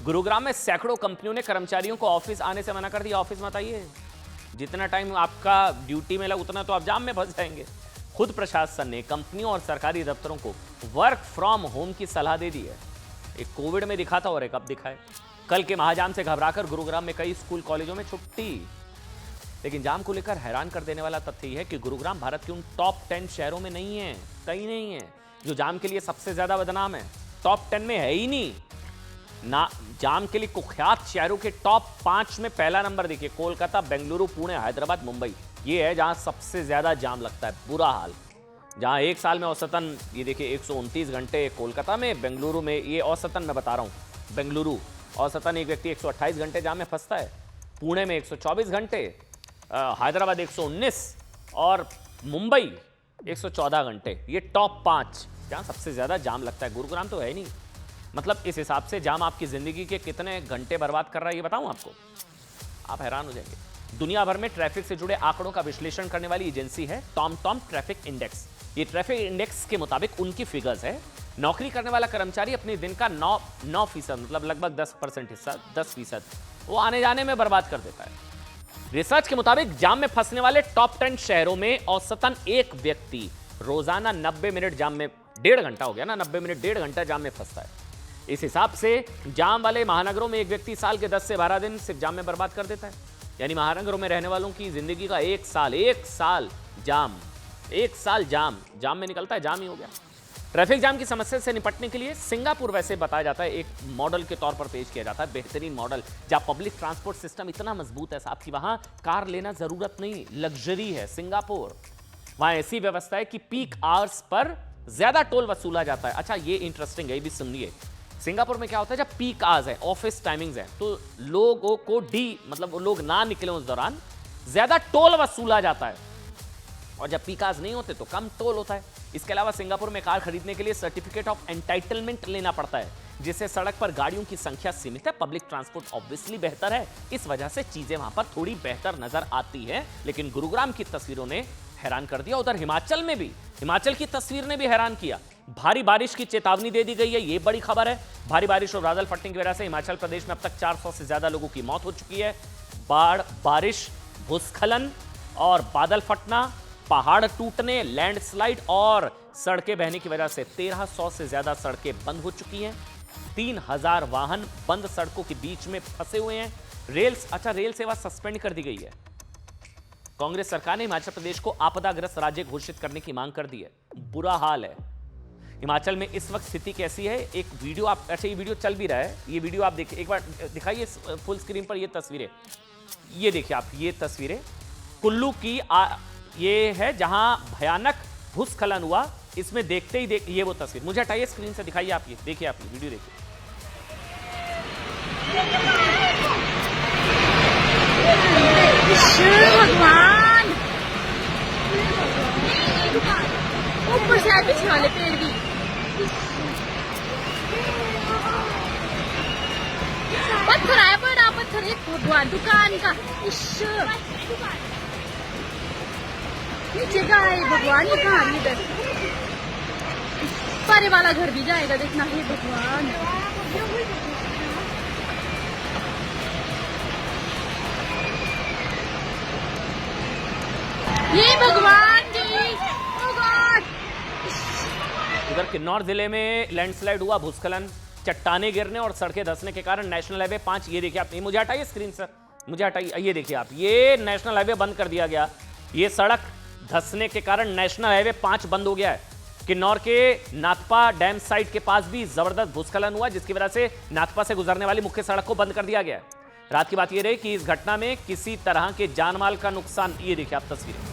गुरुग्राम में सैकड़ों कंपनियों ने कर्मचारियों को ऑफिस आने से मना कर दिया। ऑफिस मत आइए, जितना टाइम आपका ड्यूटी में लगा उतना तो आप जाम में फंस जाएंगे। खुद प्रशासन ने कंपनियों और सरकारी दफ्तरों को वर्क फ्रॉम होम की सलाह दे दी है। एक कोविड में दिखा था और एक अब दिखाए। कल के महाजाम से घबराकर गुरुग्राम में कई स्कूल कॉलेजों में छुट्टी। लेकिन जाम को लेकर हैरान कर देने वाला तथ्य यह है कि गुरुग्राम भारत के उन टॉप 10 शहरों में नहीं है, कहीं नहीं है, जो जाम के लिए सबसे ज्यादा बदनाम है। टॉप 10 में है ही नहीं ना। जाम के लिए कुख्यात शहरों के टॉप 5 में पहला नंबर देखिए, कोलकाता, बेंगलुरु, पुणे, हैदराबाद, मुंबई। ये है जहां सबसे ज्यादा जाम लगता है, बुरा हाल। जहां एक साल में औसतन ये देखिए 129 घंटे कोलकाता में, बेंगलुरु में, ये औसतन मैं बता रहा हूं, बेंगलुरु औसतन एक व्यक्ति 128 घंटे जाम में फंसता है। पुणे में 124 घंटे, हैदराबाद 119 और मुंबई 114 घंटे। ये टॉप 5 जहां सबसे ज्यादा जाम लगता है। गुरुग्राम तो है नहीं। मतलब इस हिसाब से जाम आपकी जिंदगी के कितने घंटे बर्बाद कर रहा है ये बताऊं आपको, आप हैरान हो जाएंगे। दुनिया भर में ट्रैफिक से जुड़े आंकड़ों का विश्लेषण करने वाली एजेंसी है टॉम ट्रैफिक इंडेक्स। ये ट्रैफिक इंडेक्स के मुताबिक उनकी फिगर्स है, नौकरी करने वाला कर्मचारी अपने दिन का 9% मतलब लगभग 10% हिस्सा, 10% वो आने जाने में बर्बाद कर देता है। रिसर्च के मुताबिक जाम में फंसने वाले टॉप 10 शहरों में औसतन एक व्यक्ति रोजाना 90 मिनट जाम में, 1.5 घंटा हो गया ना, 90 मिनट 1.5 घंटा जाम में फंसता है। इस हिसाब से जाम वाले महानगरों में एक व्यक्ति साल के 10 से 12 दिन सिर्फ जाम में बर्बाद कर देता है। यानी महानगरों में रहने वालों की जिंदगी का एक साल जाम में निकलता है, जाम ही हो गया। ट्रैफिक जाम की समस्या से निपटने के लिए सिंगापुर वैसे बताया जाता है, एक मॉडल के तौर पर पेश किया जाता है, बेहतरीन मॉडल, जहां पब्लिक ट्रांसपोर्ट सिस्टम इतना मजबूत है साहब कि वहां कार लेना जरूरत नहीं, लग्जरी है सिंगापुर। वहां ऐसी व्यवस्था है कि पीक आवर्स पर ज्यादा टोल वसूला जाता है। अच्छा, ये इंटरेस्टिंग है, ये भी सुनिए। सिंगापुर में क्या होता है, जब पीक आवर्स है, ऑफिस टाइमिंग्स है, तो लोगों को मतलब वो लोग ना निकले उस दौरान, ज्यादा टोल वसूला जाता है, और जब पीक आवर्स नहीं होते तो कम टोल होता है। इसके अलावा सिंगापुर में कार खरीदने के लिए सर्टिफिकेट ऑफ एंटाइटलमेंट लेना पड़ता है, जिससे सड़क पर गाड़ियों की संख्या सीमित है। पब्लिक ट्रांसपोर्ट ऑब्वियसली बेहतर है, इस वजह से चीजें वहां पर थोड़ी बेहतर नजर आती है। लेकिन गुरुग्राम की तस्वीरों ने हैरान कर दिया। उधर हिमाचल में भी, हिमाचल की तस्वीर ने भी हैरान किया। भारी बारिश की चेतावनी दे दी गई है, यह बड़ी खबर है। भारी बारिश और बादल फटने की वजह से हिमाचल प्रदेश में अब तक 400 से ज्यादा लोगों की मौत हो चुकी है। बाढ़, बारिश, भूस्खलन और बादल फटना, पहाड़ टूटने, लैंडस्लाइड और सड़कें बहने की वजह से 1300 से ज्यादा सड़कें बंद हो चुकी हैं। 3000 वाहन बंद सड़कों के बीच में फंसे हुए हैं। रेल सेवा सस्पेंड कर दी गई है। कांग्रेस सरकार ने हिमाचल प्रदेश को आपदाग्रस्त राज्य घोषित करने की मांग कर दी है। बुरा हाल है हिमाचल में इस वक्त। स्थिति कैसी है, एक वीडियो आप, अच्छा ये वीडियो चल भी रहा है, ये वीडियो आप देखिए, एक बार दिखाइए फुल स्क्रीन पर ये तस्वीरें। ये देखिए आप, ये तस्वीरें कुल्लू की ये है जहां भयानक भूस्खलन हुआ। इसमें देखते ही ये वो तस्वीर, मुझे हटाइए स्क्रीन से, दिखाइए आप, ये देखिए, आप ये वीडियो देखिए। भगवान, ऊपर से आए पीछे वाले पेड़ भी, पत्थर आया, बड़ा पत्थर, एक भगवान दुकान का, नीचे गाय, भगवान ये कहाँ है, इधर पारे वाला घर भी जाएगा, देखना है भगवान। ये भगवान जी, ओ गॉड। उधर किन्नौर जिले में लैंडस्लाइड हुआ, भूस्खलन, चट्टाने गिरने और सड़कें धंसने के कारण नेशनल हाईवे 5, ये देखिए आप, मुझे हटाइए स्क्रीन सर, मुझे हटाइए, ये देखिए आप, ये नेशनल हाईवे बंद कर दिया गया। ये सड़क धंसने के कारण नेशनल हाईवे 5 बंद हो गया है। किन्नौर के नाथपा डैम साइट के पास भी जबरदस्त भूस्खलन हुआ, जिसकी वजह से नाथपा से गुजरने वाली मुख्य सड़क को बंद कर दिया गया है। रात की बात यह रही कि इस घटना में किसी तरह के जानमाल का नुकसान, ये देखिए आप तस्वीरें।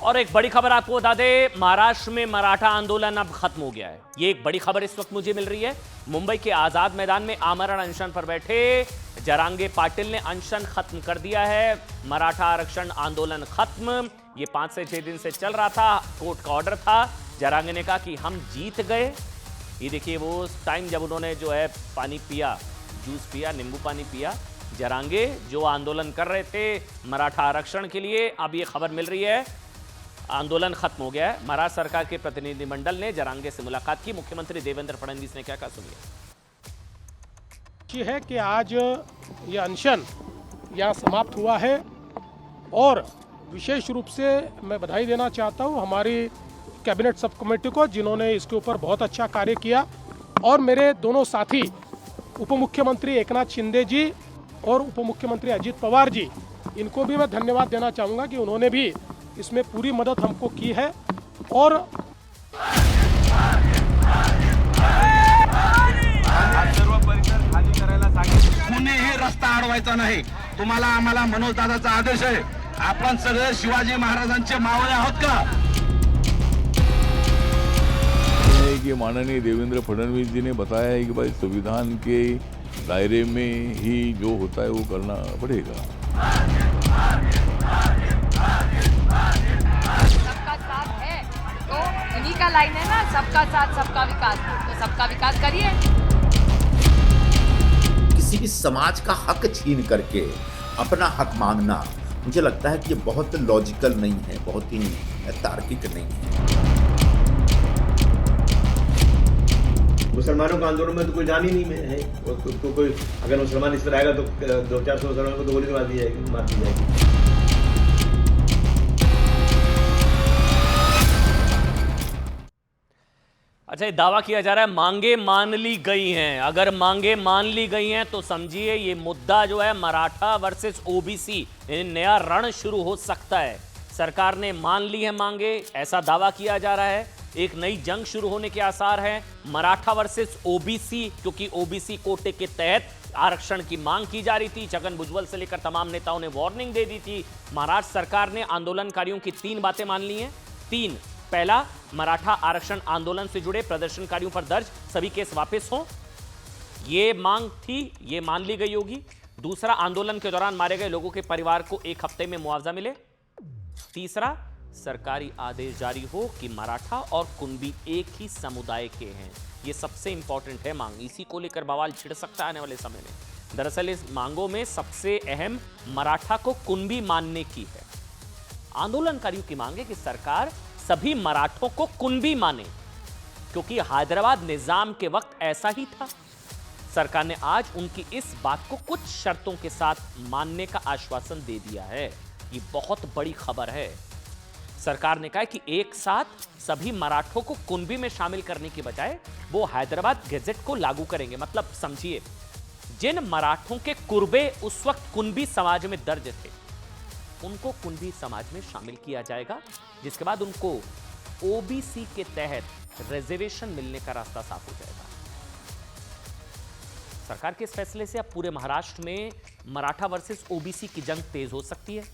और एक बड़ी खबर आपको बता दें, महाराष्ट्र में मराठा आंदोलन अब खत्म हो गया है। ये एक बड़ी खबर इस वक्त मुझे मिल रही है। मुंबई के आजाद मैदान में आमरण अनशन पर बैठे जरांगे पाटिल ने अनशन खत्म कर दिया है। मराठा आरक्षण आंदोलन खत्म। ये 5 से 6 दिन से चल रहा था, कोर्ट का ऑर्डर था। जरांगे ने कहा कि हम जीत गए। ये देखिए वो टाइम जब उन्होंने जो है पानी पिया, जूस पिया, नींबू पानी पिया। जरांगे जो आंदोलन कर रहे थे मराठा आरक्षण के लिए, अब ये खबर मिल रही है आंदोलन खत्म हो गया है। महाराष्ट्र सरकार के प्रतिनिधिमंडल ने जरांगे से मुलाकात की। मुख्यमंत्री देवेंद्र फडणवीस ने क्या कहा, सुनिए। है कि आज ये अनशन यहाँ समाप्त हुआ है और विशेष रूप से मैं बधाई देना चाहता हूँ हमारी कैबिनेट सब कमेटी को, जिन्होंने इसके ऊपर बहुत अच्छा कार्य किया, और मेरे दोनों साथी उप मुख्यमंत्री एकनाथ शिंदे जी और उप मुख्यमंत्री अजित पवार जी, इनको भी मैं धन्यवाद देना चाहूँगा कि उन्होंने भी इसमें पूरी मदद हमको की है। और सर्व परिसर खाली करायला सांगितलं, कुणीही रस्ता अडवायचा नाही। तुम्हाला आम्हाला मनोज दादाचा आदेश आहे, आपण सगळे शिवाजी महाराजांचे मावळे आहोत का? कि माननीय देवेंद्र फडणवीस जी ने बताया है कि भाई संविधान के दायरे में ही जो होता है वो करना पड़ेगा। सबका साथ है तो इन्हीं का लाइन है ना, सबका साथ सबका विकास, तो सबका विकास करिए। किसी भी समाज का हक छीन करके अपना हक मांगना, मुझे लगता है कि ये बहुत लॉजिकल नहीं है, बहुत ही तार्किक नहीं है। मुसलमानों का आंदोलन में तो कोई जान ही नहीं है, तो कोई अगर मुसलमान इस तरह आएगा तो 200-400 मुसलमानों को तो गोली मार दी जाएगी। अच्छा, ये दावा किया जा रहा है मांगे मान ली गई हैं। अगर मांगे मान ली गई हैं तो समझिए ये मुद्दा जो है मराठा वर्सेस ओबीसी, नया रण शुरू हो सकता है। सरकार ने मान ली है मांगे, ऐसा दावा किया जा रहा है। एक नई जंग शुरू होने के आसार हैं, मराठा वर्सेस ओबीसी, क्योंकि ओबीसी कोटे के तहत आरक्षण की मांग की जा रही थी। छगन भुजबल से लेकर तमाम नेताओं ने वार्निंग दे दी थी। महाराष्ट्र सरकार ने आंदोलनकारियों की 3 बातें मान ली हैं। 3, पहला, मराठा आरक्षण आंदोलन से जुड़े प्रदर्शनकारियों पर दर्ज सभी केस वापस हों, ये मांग थी, ये मान ली गई होगी। दूसरा, आंदोलन के दौरान मारे गए लोगों के परिवार को 1 हफ्ते में मुआवजा मिले। तीसरा, सरकारी आदेश जारी हो कि मराठा और कुंबी एक ही समुदाय के हैं। यह सबसे इंपॉर्टेंट है मांग, इसी को लेकर बवाल छिड़ सकता है आने वाले समय में। दरअसल इस मांगों में सबसे अहम मराठा को कुंबी मानने की है। आंदोलनकारियों की मांग है कि सरकार सभी मराठों को कुंबी माने, क्योंकि हैदराबाद निजाम के वक्त ऐसा ही था। सरकार ने आज उनकी इस बात को कुछ शर्तों के साथ मानने का आश्वासन दे दिया है। ये बहुत बड़ी खबर है। सरकार ने कहा कि एक साथ सभी मराठों को कुंबी में शामिल करने की बजाय वो हैदराबाद गैजेट को लागू करेंगे। मतलब समझिए, जिन मराठों के कुर्बे उस वक्त कुंबी समाज में दर्ज थे, उनको कुंबी समाज में शामिल किया जाएगा, जिसके बाद उनको ओबीसी के तहत रिजर्वेशन मिलने का रास्ता साफ हो जाएगा। सरकार के इस फैसले से अब पूरे महाराष्ट्र में मराठा वर्सेस ओबीसी की जंग तेज हो सकती है।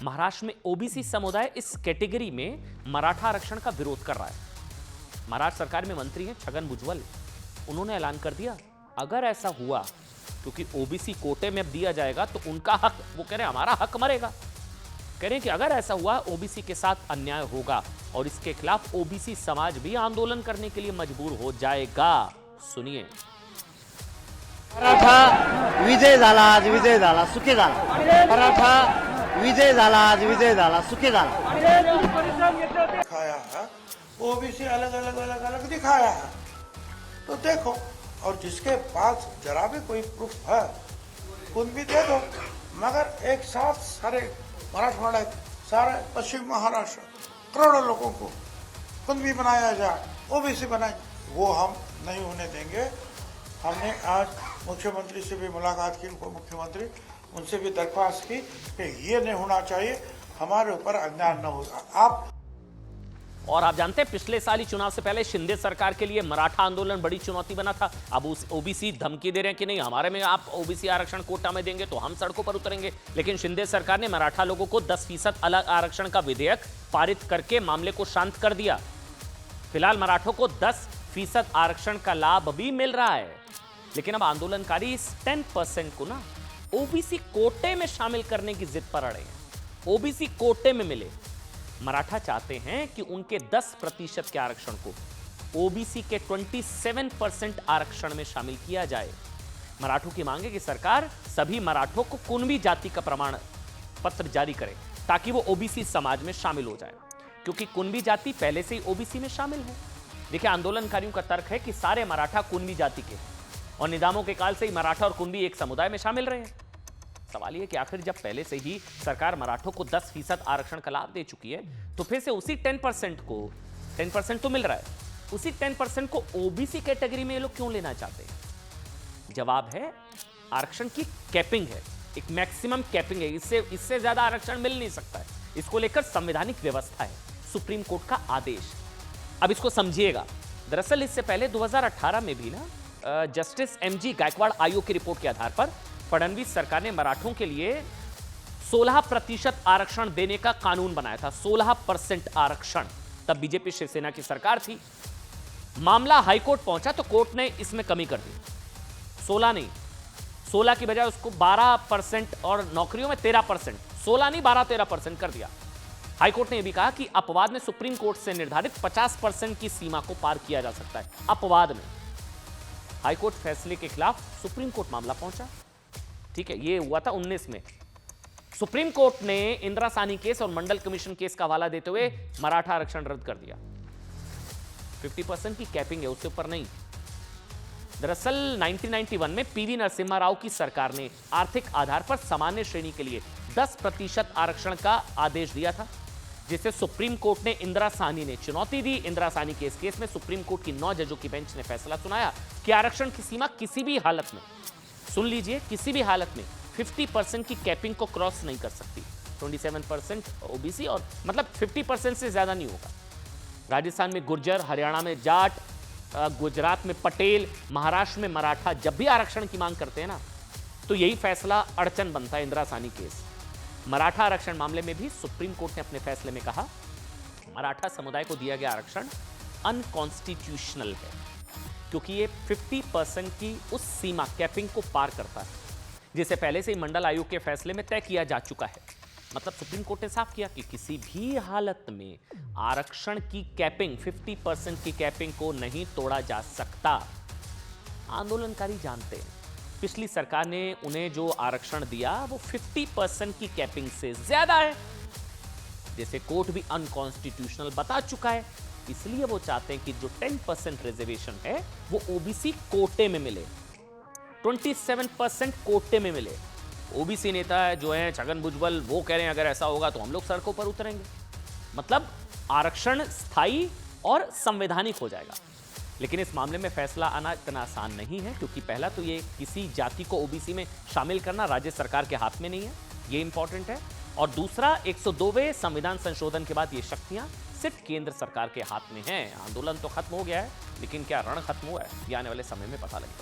महाराष्ट्र में ओबीसी समुदाय इस कैटेगरी में मराठा आरक्षण का विरोध कर रहा है। महाराष्ट्र सरकार में मंत्री हैं छगन भुजबल, उन्होंने ऐलान कर दिया अगर ऐसा हुआ, क्योंकि ओबीसी कोटे में अब दिया जाएगा तो उनका हक, वो कह रहे हैं हमारा हक मरेगा, कह रहे हैं कि अगर ऐसा हुआ ओबीसी के साथ अन्याय होगा और इसके खिलाफ ओबीसी समाज भी आंदोलन करने के लिए मजबूर हो जाएगा। सुनिए। मराठा विजय झाला, आज विजय झाला, सुखी झाला। मराठा विजय झाला, आज विजय झाला, सुखी झाला। दिखाया है, ओबीसी अलग अलग अलग अलग दिखाया है, तो देखो, और जिसके पास जरा भी कोई प्रूफ है खुद भी दे दो, मगर एक साथ सारे मराठवाड़ा, सारे पश्चिम महाराष्ट्र करोड़ों लोगों को कुंबी बनाया जाए, ओबीसी बनाए, वो हम नहीं होने देंगे। हमने आज मुख्यमंत्री से भी मुलाकात की, उप मुख्यमंत्री, उनसे भी दरख्वास्त की कि ये नहीं होना चाहिए, हमारे ऊपर अन्याय न होगा। और आप जानते हैं पिछले साल ही चुनाव से पहले शिंदे सरकार के लिए मराठा आंदोलन बड़ी चुनौती बना था। अब ओबीसी धमकी दे रहे हैं कि नहीं, हमारे में आप ओबीसी आरक्षण कोटा में देंगे तो हम सड़कों पर उतरेंगे। लेकिन शिंदे सरकार ने मराठा लोगों को 10% अलग आरक्षण का विधेयक पारित करके मामले को शांत कर दिया। फिलहाल मराठों को 10% आरक्षण का लाभ भी मिल रहा है। लेकिन अब आंदोलनकारी इस 10% को ना ओबीसी कोटे में शामिल करने की जिद पर अड़े हैं। ओबीसी कोटे में मिले। मराठा चाहते हैं कि उनके 10% के आरक्षण को ओबीसी के 27% आरक्षण में शामिल किया जाए। मराठों की मांग है कि सरकार सभी मराठों को कुणबी जाति का प्रमाण पत्र जारी करे ताकि वो ओबीसी समाज में शामिल हो जाए, क्योंकि कुणबी जाति पहले से ही ओबीसी में शामिल है। देखिए, आंदोलनकारियों का तर्क है कि सारे मराठा कुणबी जाति के और निजामों के काल से ही मराठा और कुणबी एक समुदाय में शामिल रहे हैं। सवाल यह कि आखिर जब पहले से ही सरकार मराठों को 10% आरक्षण का लाभ दे चुकी है तो फिर से उसी 10% तो मिल रहा है, उसी 10% को ओबीसी कैटेगरी में ये लोग क्यों लेना चाहते हैं? जवाब है आरक्षण की कैपिंग है, एक मैक्सिमम कैपिंग है। इससे ज्यादा आरक्षण मिल नहीं सकता है। इसको लेकर संवैधानिक व्यवस्था है, सुप्रीम कोर्ट का आदेश। अब इसको समझिएगा। दरअसल इससे पहले 2018 में भी ना जस्टिस एमजी गायकवाड़ आयोग की रिपोर्ट के आधार पर फडणवीस सरकार ने मराठों के लिए 16% आरक्षण देने का कानून बनाया था। 16% आरक्षण, तब बीजेपी शिवसेना की सरकार थी। मामला हाईकोर्ट पहुंचा तो कोर्ट ने इसमें कमी कर दी, 16 नहीं, 16 की बजाय उसको 12% और नौकरियों में 13%, 16 नहीं 12-13% कर दिया। हाईकोर्ट ने यह भी कहा कि अपवाद में सुप्रीम कोर्ट से निर्धारित 50% की सीमा को पार किया जा सकता है। अपवाद में हाईकोर्ट फैसले के खिलाफ सुप्रीम कोर्ट मामला पहुंचा। ठीक है, यह हुआ था 19 में। सुप्रीम कोर्ट ने इंदिरा साहनी केस और मंडल कमीशन केस का हवाला देते हुए मराठा आरक्षण रद्द कर दिया। 50% की कैपिंग है, उसके ऊपर नहीं। दरअसल 1991 में पीवी नरसिम्हा राव की सरकार ने आर्थिक आधार पर सामान्य श्रेणी के लिए 10% आरक्षण का आदेश दिया था, जिसे सुप्रीम कोर्ट ने इंदिरा साहनी ने चुनौती दी। इंदिरा साहनी के इस केस में सुप्रीम कोर्ट की 9 जजों की बेंच ने फैसला सुनाया कि आरक्षण की सीमा किसी भी हालत में, सुन लीजिए, किसी भी हालत में 50% की कैपिंग को क्रॉस नहीं कर सकती। 27% ओबीसी और मतलब 50% से ज्यादा नहीं होगा। राजस्थान में गुर्जर, हरियाणा में जाट, गुजरात में पटेल, महाराष्ट्र में मराठा जब भी आरक्षण की मांग करते हैं ना, तो यही फैसला अड़चन बनता है। इंदिरा साहनी केस, मराठा आरक्षण मामले में भी सुप्रीम कोर्ट ने अपने फैसले में कहा मराठा समुदाय को दिया गया आरक्षण अनकॉन्स्टिट्यूशनल है, क्योंकि ये 50% की उस सीमा कैपिंग को पार करता है, जिसे पहले से ही मंडल आयोग के फैसले में तय किया जा चुका है। मतलब सुप्रीम कोर्ट ने साफ किया कि किसी भी हालत में आरक्षण की कैपिंग, 50% की कैपिंग को नहीं तोड़ा जा सकता। आंदोलनकारी जानते हैं पिछली सरकार ने उन्हें जो आरक्षण दिया वो 50% की कैपिंग से ज्यादा है, जैसे कोर्ट भी अनकॉन्स्टिट्यूशनल बता चुका है। इसलिए वो चाहते हैं कि जो 10% रिजर्वेशन है वो ओबीसी कोटे में मिले, 27% कोटे में मिले। ओबीसी नेता जो है छगन भुजबल, वो कह रहे हैं अगर ऐसा होगा तो हम लोग सड़कों पर उतरेंगे। मतलब आरक्षण स्थायी और संवैधानिक हो जाएगा। लेकिन इस मामले में फैसला आना इतना आसान नहीं है, क्योंकि पहला तो ये किसी जाति को ओबीसी में शामिल करना राज्य सरकार के हाथ में नहीं है, ये इंपॉर्टेंट है। और दूसरा, 102वें संविधान संशोधन के बाद ये शक्तियां सिर्फ केंद्र सरकार के हाथ में हैं। आंदोलन तो खत्म हो गया है, लेकिन क्या रण खत्म हुआ है, ये आने वाले समय में पता लगेगा।